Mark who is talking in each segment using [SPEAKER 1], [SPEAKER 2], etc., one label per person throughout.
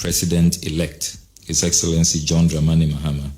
[SPEAKER 1] President-elect, His Excellency John Dramani Mahama,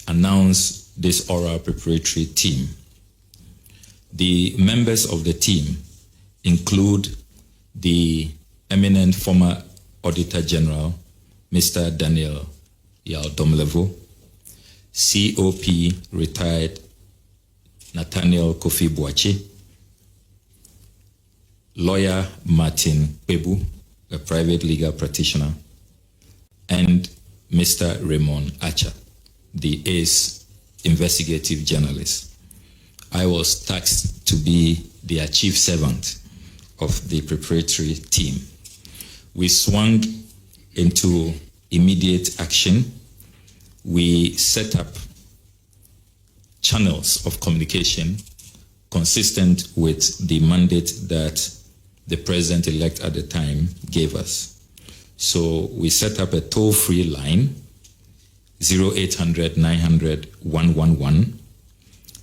[SPEAKER 1] announced this oral preparatory team. The members of the team include the eminent former Auditor General, Mr. Daniel Yaw-Domlevo, COP retired Nathaniel Kofi Boakye, lawyer Martin Kwebu, a private legal practitioner, and Mr. Raymond Archer, the ACE investigative journalist. I was tasked to be their chief servant of the preparatory team. We swung into immediate action. We set up channels of communication consistent with the mandate that the president-elect at the time gave us. So we set up a toll-free line, 0800 900 111.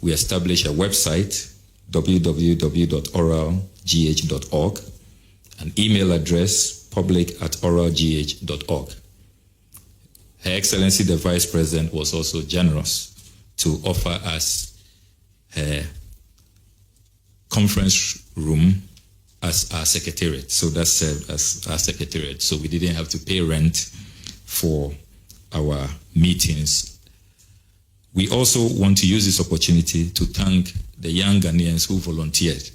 [SPEAKER 1] We established a website, www.oralgh.org, an email address, public@oralgh.org. Her Excellency the Vice President was also generous to offer us her conference room as our secretariat. So that served as our secretariat. So we didn't have to pay rent for our meetings. We also want to use this opportunity to thank the young Ghanaians who volunteered,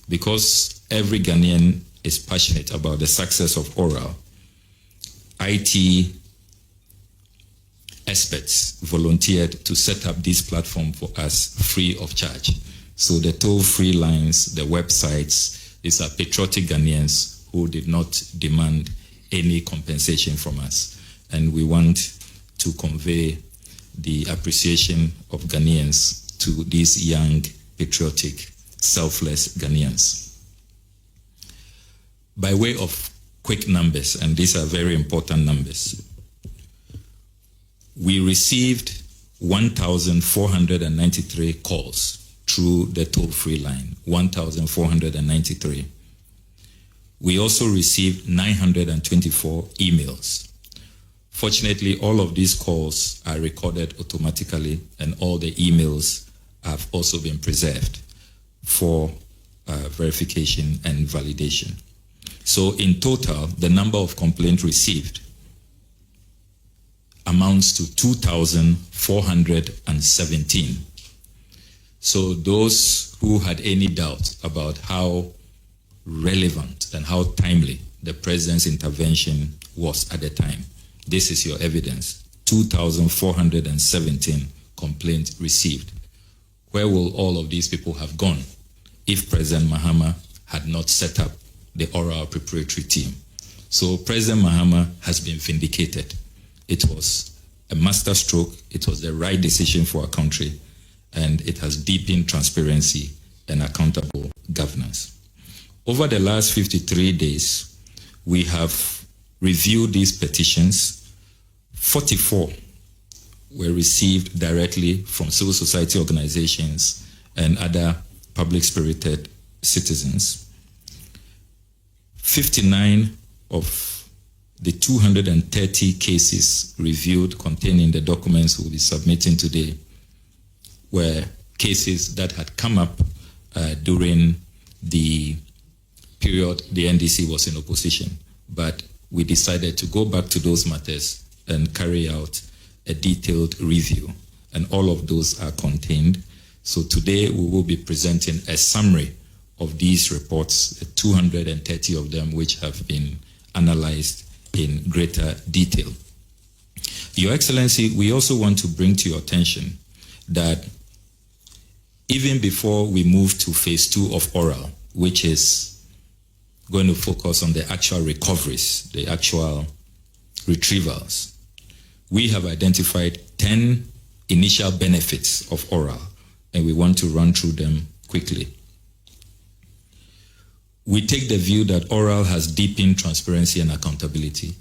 [SPEAKER 1] because every Ghanaian is passionate about the success of oral. IT experts volunteered to set up this platform for us free of charge. So the toll-free lines, the websites, these are patriotic Ghanaians who did not demand any compensation from us. And we want to convey the appreciation of Ghanaians to these young, patriotic, selfless Ghanaians. By way of quick numbers, and these are very important numbers, we received 1,493 calls through the toll-free line, 1,493. We also received 924 emails. Fortunately, all of these calls are recorded automatically, and all the emails have also been preserved for verification and validation. So in total, the number of complaints received amounts to 2,417. So those who had any doubt about how relevant and how timely the president's intervention was at the time, this is your evidence. 2,417 complaints received. Where will all of these people have gone if President Mahama had not set up the oral preparatory team? So President Mahama has been vindicated. It was a masterstroke. It was the right decision for our country, and it has deepened transparency and accountable governance. Over the last 53 days, we have reviewed these petitions. 44 were received directly from civil society organizations and other public-spirited citizens. 59 of the 230 cases reviewed containing the documents we'll be submitting today were cases that had come up during the period the NDC was in opposition. But we decided to go back to those matters and carry out a detailed review. And all of those are contained. So today we will be presenting a summary of these reports, 230 of them, which have been analyzed in greater detail. Your Excellency, we also want to bring to your attention that even before we move to phase 2 of oral, which is going to focus on the actual recoveries, the actual retrievals, we have identified 10 initial benefits of oral, and we want to run through them quickly. We take the view that oral has deepened transparency and accountability.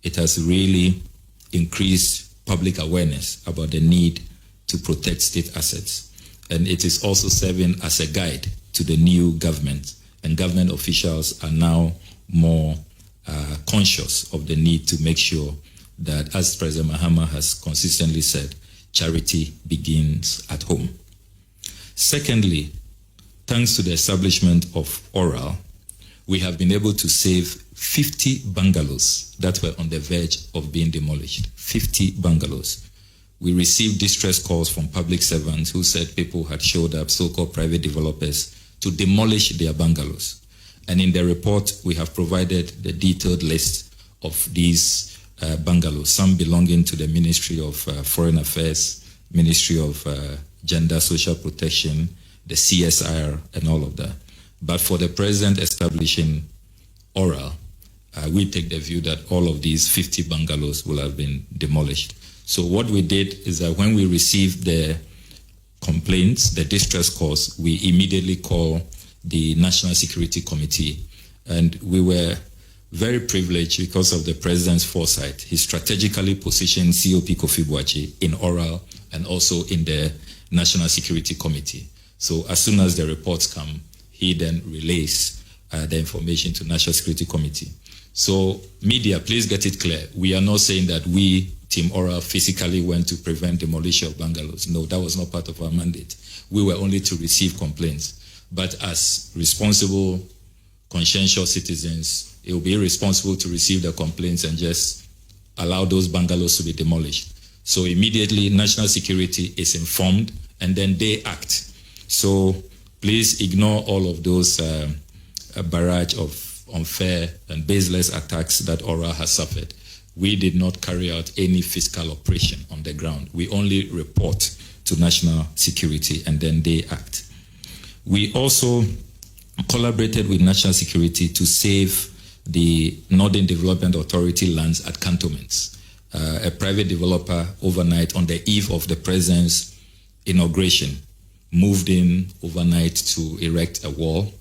[SPEAKER 1] It has really increased public awareness about the need to protect state assets. And it is also serving as a guide to the new government. And government officials are now more conscious of the need to make sure that, as President Mahama has consistently said, charity begins at home. Secondly, thanks to the establishment of Oral, we have been able to save 50 bungalows that were on the verge of being demolished. 50 bungalows. We received distress calls from public servants who said people had showed up, so-called private developers, to demolish their bungalows. And in the report, we have provided the detailed list of these bungalows, some belonging to the Ministry of Foreign Affairs, Ministry of Gender, Social Protection, the CSIR, and all of that. But for the president establishing Oral, we take the view that all of these 50 bungalows will have been demolished. So what we did is that when we received the complaints, the distress calls, we immediately call the National Security Committee. And we were very privileged because of the president's foresight. He strategically positioned COP Kofi Boakye in Oral and also in the National Security Committee. So as soon as the reports come, he then relays the information to National Security Committee. So media, please get it clear. We are not saying that we, Team Oral, physically went to prevent demolition of bungalows. No, that was not part of our mandate. We were only to receive complaints. But as responsible, conscientious citizens, it will be irresponsible to receive the complaints and just allow those bungalows to be demolished. So immediately, national security is informed, and then they act. So please ignore all of those barrage of unfair and baseless attacks that Oral has suffered. We did not carry out any fiscal operation on the ground. We only report to national security, and then they act. We also collaborated with national security to save the Northern Development Authority lands at cantonments. A private developer overnight on the eve of the president's inauguration moved in overnight to erect a wall,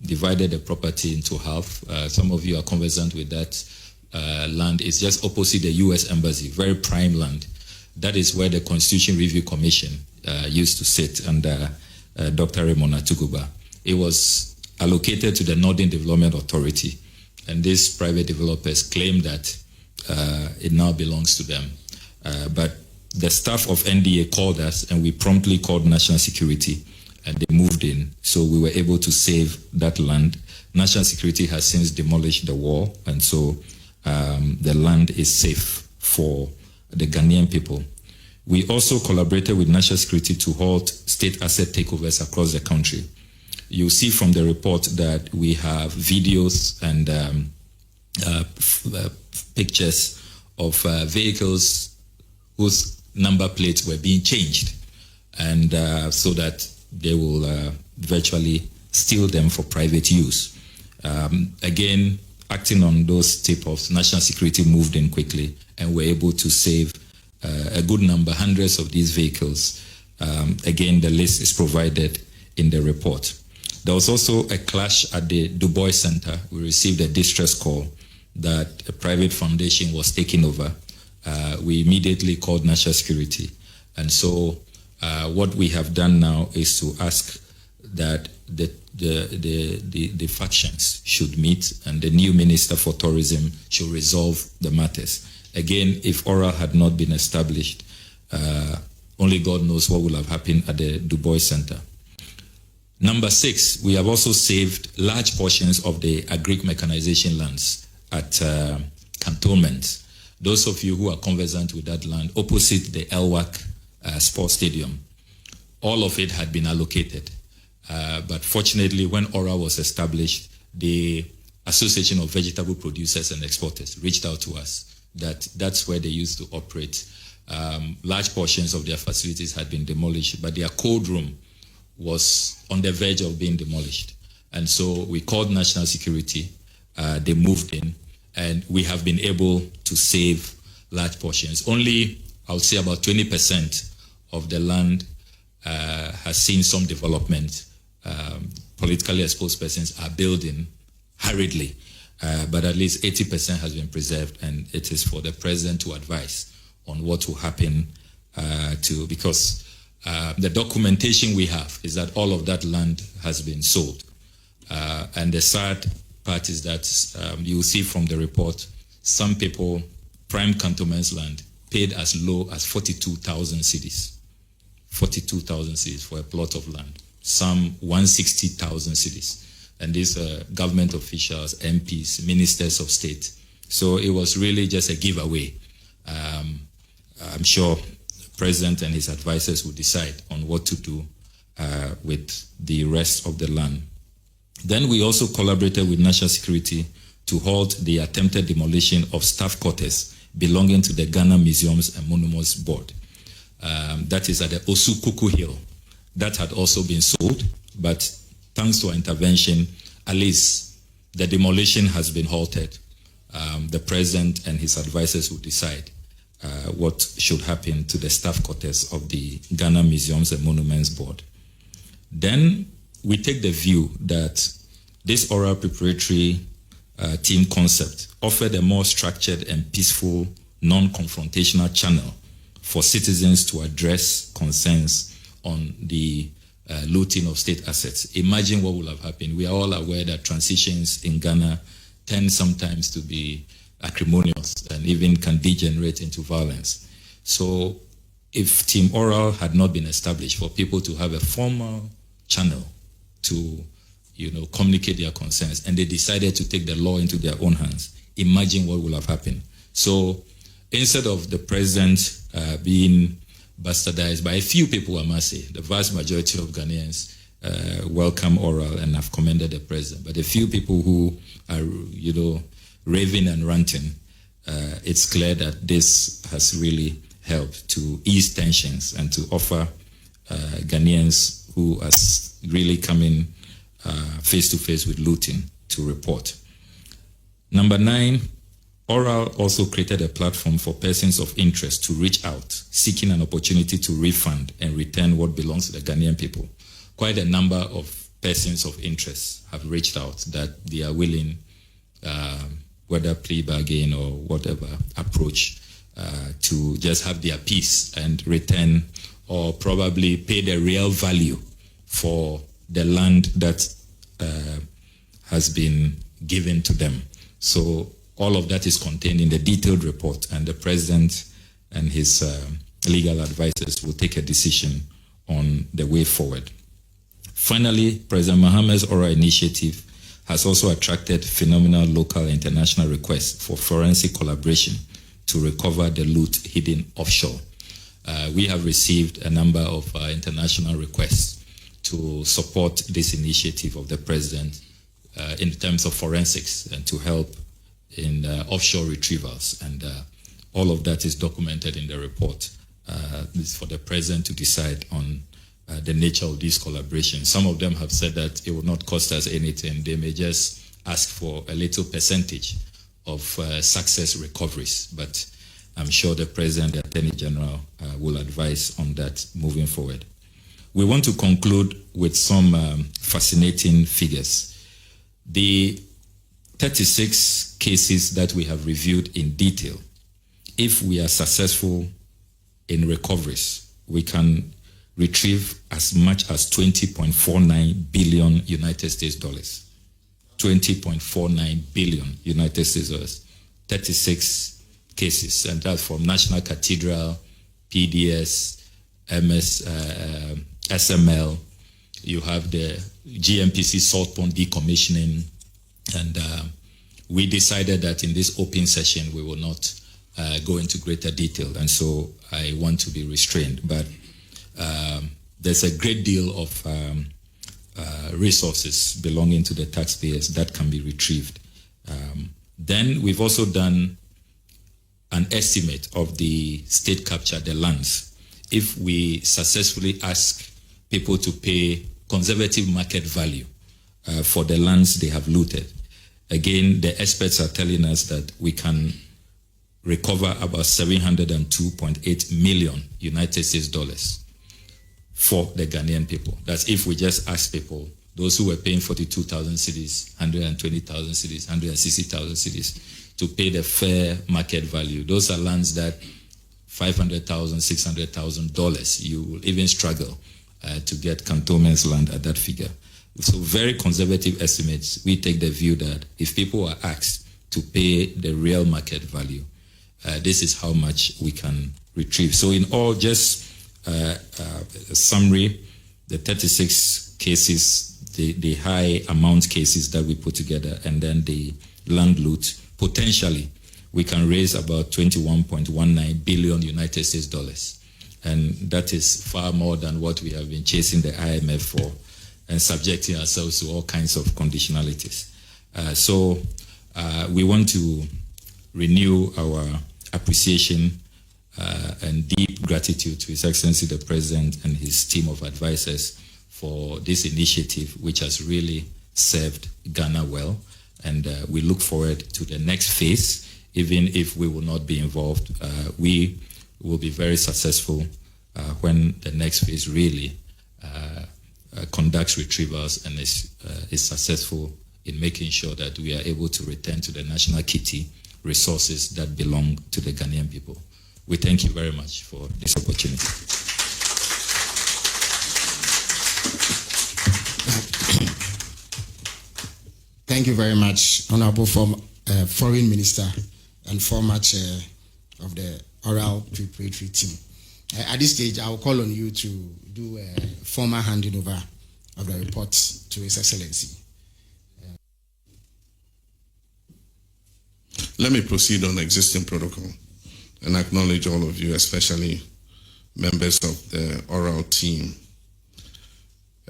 [SPEAKER 1] divided the property into half. Some of you are conversant with that land. It's just opposite the U.S. Embassy, very prime land. That is where the Constitution Review Commission used to sit under Dr. Raymond Atuguba. It was allocated to the Northern Development Authority, and these private developers claim that it now belongs to them. But the staff of NDA called us, and we promptly called National Security, and they moved in. So we were able to save that land. National Security has since demolished the wall, and so the land is safe for the Ghanaian people. We also collaborated with National Security to halt state asset takeovers across the country. You'll see from the report that we have videos and pictures of vehicles whose number plates were being changed, and so that they will virtually steal them for private use. Again, acting on those tip-offs, national security moved in quickly and were able to save a good number, hundreds of these vehicles. Again, the list is provided in the report. There was also a clash at the Du Bois Center. We received a distress call that a private foundation was taking over. We immediately called national security. And so what we have done now is to ask that the factions should meet, and the new Minister for Tourism should resolve the matters. Again, if Oral had not been established, only God knows what would have happened at the Du Bois Center. Number 6, we have also saved large portions of the agric mechanization lands at cantonments. Those of you who are conversant with that land, opposite the Elwak Sports Stadium, all of it had been allocated. But fortunately, when Oral was established, the Association of Vegetable Producers and Exporters reached out to us that that's where they used to operate. Large portions of their facilities had been demolished, but their cold room was on the verge of being demolished. And so we called national security, they moved in, and we have been able to save large portions. Only, I would say, about 20% of the land has seen some development. Politically exposed persons are building hurriedly, but at least 80% has been preserved, and it is for the president to advise on what will happen because the documentation we have is that all of that land has been sold. And the sad part is that you will see from the report, some people, prime cantonments land, paid as low as 42,000 cedis. 42,000 cedis for a plot of land. Some 160,000 cedis. And these government officials, MPs, ministers of state. So it was really just a giveaway. I'm sure the president and his advisors will decide on what to do with the rest of the land. Then we also collaborated with National Security to halt the attempted demolition of staff quarters belonging to the Ghana Museums and Monuments Board. That is at the Osukuku Hill. That had also been sold, but thanks to our intervention, at least the demolition has been halted. The president and his advisors will decide what should happen to the staff quarters of the Ghana Museums and Monuments Board. Then we take the view that this oral preparatory team concept offered a more structured and peaceful, non-confrontational channel for citizens to address concerns on the looting of state assets. Imagine what would have happened. We are all aware that transitions in Ghana tend sometimes to be acrimonious and even can degenerate into violence. So if Team Oral had not been established for people to have a formal channel to communicate their concerns, and they decided to take the law into their own hands, imagine what would have happened. So instead of the president being bastardized by a few people, I must say, the vast majority of Ghanaians welcome Oral and have commended the president. But a few people who are, raving and ranting, it's clear that this has really helped to ease tensions and to offer Ghanaians who are really coming face to face with looting to report. Number 9, Oral also created a platform for persons of interest to reach out, seeking an opportunity to refund and return what belongs to the Ghanaian people. Quite a number of persons of interest have reached out that they are willing, whether plea bargain or whatever approach, to just have their peace and return, or probably pay the real value for the land that has been given to them. So all of that is contained in the detailed report, and the president and his legal advisors will take a decision on the way forward. Finally, President Mahama's oral initiative has also attracted phenomenal local and international requests for forensic collaboration to recover the loot hidden offshore. We have received a number of international requests to support this initiative of the president in terms of forensics and to help in offshore retrievals, and all of that is documented in the report. This is for the president to decide on the nature of these collaborations. Some of them have said that it will not cost us anything. They may just ask for a little percentage of success recoveries, but I'm sure the president and the attorney general will advise on that moving forward. We want to conclude with some fascinating figures. The 36 cases that we have reviewed in detail, if we are successful in recoveries, we can retrieve as much as 20.49 billion United States dollars. 20.49 billion United States dollars. 36 cases, and that's from National Cathedral, PDS, SML. You have the GMPC salt pond decommissioning, and we decided that in this open session we will not go into greater detail, and so I want to be restrained. But there's a great deal of resources belonging to the taxpayers that can be retrieved. Then we've also done an estimate of the state capture, the lands. If we successfully ask people to pay conservative market value for the lands they have looted, again, the experts are telling us that we can recover about 702.8 million United States dollars for the Ghanaian people. That's if we just ask people, those who were paying 42,000 cedis, 120,000 cedis, 160,000 cedis, to pay the fair market value. Those are lands that $500,000, $600,000, you will even struggle to get cantonments land at that figure. So very conservative estimates. We take the view that if people are asked to pay the real market value, this is how much we can retrieve. So in all, just a summary, the 36 cases, the high amount cases that we put together, and then the land loot, potentially we can raise about 21.19 billion United States dollars. And that is far more than what we have been chasing the IMF for and subjecting ourselves to all kinds of conditionalities. So we want to renew our appreciation and deep gratitude to His Excellency the President and his team of advisors for this initiative, which has really served Ghana well. And we look forward to the next phase. Even if we will not be involved, we will be very successful when the next phase really conducts retrievals and is successful in making sure that we are able to return to the national kitty resources that belong to the Ghanaian people. We thank you very much for this opportunity.
[SPEAKER 2] Thank you very much, Honorable Foreign Minister and former Chair of the Oral Preparatory Team. At this stage, I will call on you to do a formal handing over of the report to His Excellency.
[SPEAKER 3] Let me proceed on existing protocol and acknowledge all of you, especially members of the oral team.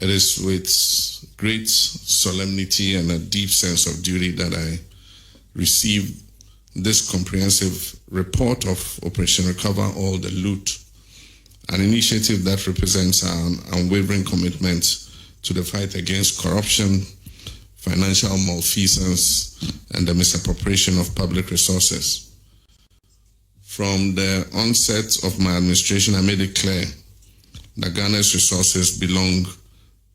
[SPEAKER 3] It is with great solemnity and a deep sense of duty that I receive this comprehensive report of Operation Recover All the Loot, an initiative that represents an unwavering commitment to the fight against corruption, financial malfeasance, and the misappropriation of public resources. From the onset of my administration, I made it clear that Ghana's resources belong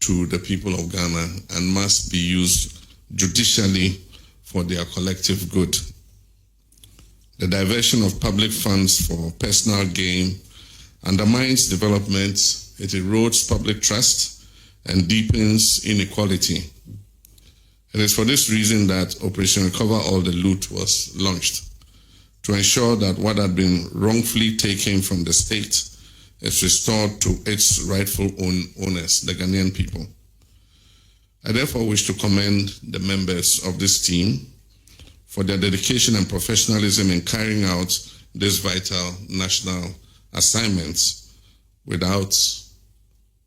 [SPEAKER 3] to the people of Ghana and must be used judicially for their collective good. The diversion of public funds for personal gain undermines development, it erodes public trust, and deepens inequality. It is for this reason that Operation Recover All the Loot was launched, to ensure that what had been wrongfully taken from the state is restored to its rightful owners, the Ghanaian people. I therefore wish to commend the members of this team for their dedication and professionalism in carrying out this vital national assignments without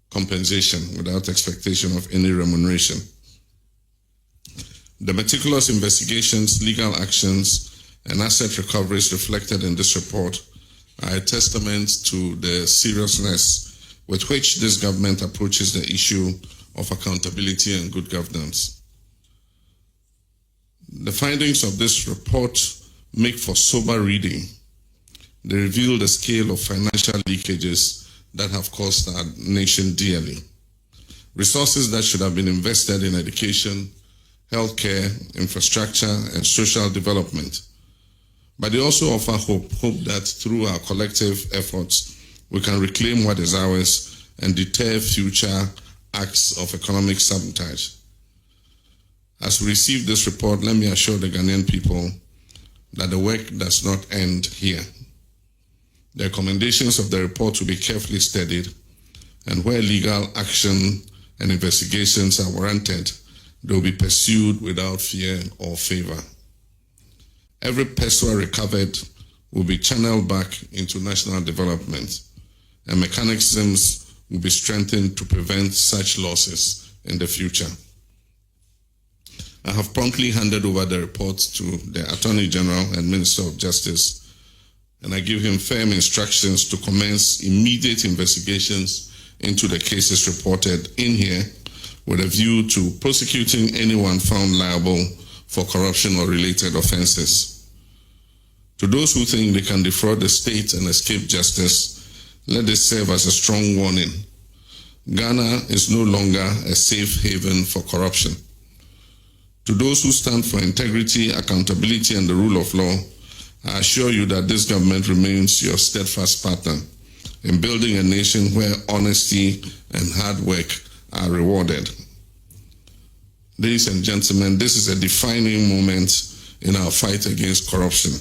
[SPEAKER 3] compensation, without expectation of any remuneration. The meticulous investigations, legal actions, and asset recoveries reflected in this report are a testament to the seriousness with which this government approaches the issue of accountability and good governance. The findings of this report make for sober reading. They reveal the scale of financial leakages that have cost our nation dearly. Resources that should have been invested in education, healthcare, infrastructure, and social development. But they also offer hope that through our collective efforts, we can reclaim what is ours and deter future acts of economic sabotage. As we receive this report, let me assure the Ghanaian people that the work does not end here. The recommendations of the report will be carefully studied, and where legal action and investigations are warranted, they will be pursued without fear or favor. Every peso recovered will be channeled back into national development, and mechanisms will be strengthened to prevent such losses in the future. I have promptly handed over the report to the Attorney General and Minister of Justice, and I give him firm instructions to commence immediate investigations into the cases reported in here with a view to prosecuting anyone found liable for corruption or related offenses. To those who think they can defraud the state and escape justice, let this serve as a strong warning. Ghana is no longer a safe haven for corruption. To those who stand for integrity, accountability, and the rule of law, I assure you that this government remains your steadfast partner in building a nation where honesty and hard work are rewarded. Ladies and gentlemen, this is a defining moment in our fight against corruption.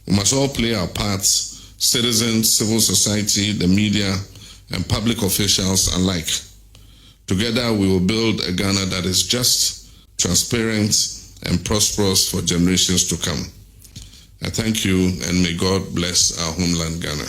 [SPEAKER 3] We must all play our parts, citizens, civil society, the media, and public officials alike. Together, we will build a Ghana that is just, transparent, and prosperous for generations to come. I thank you, and may God bless our homeland, Ghana.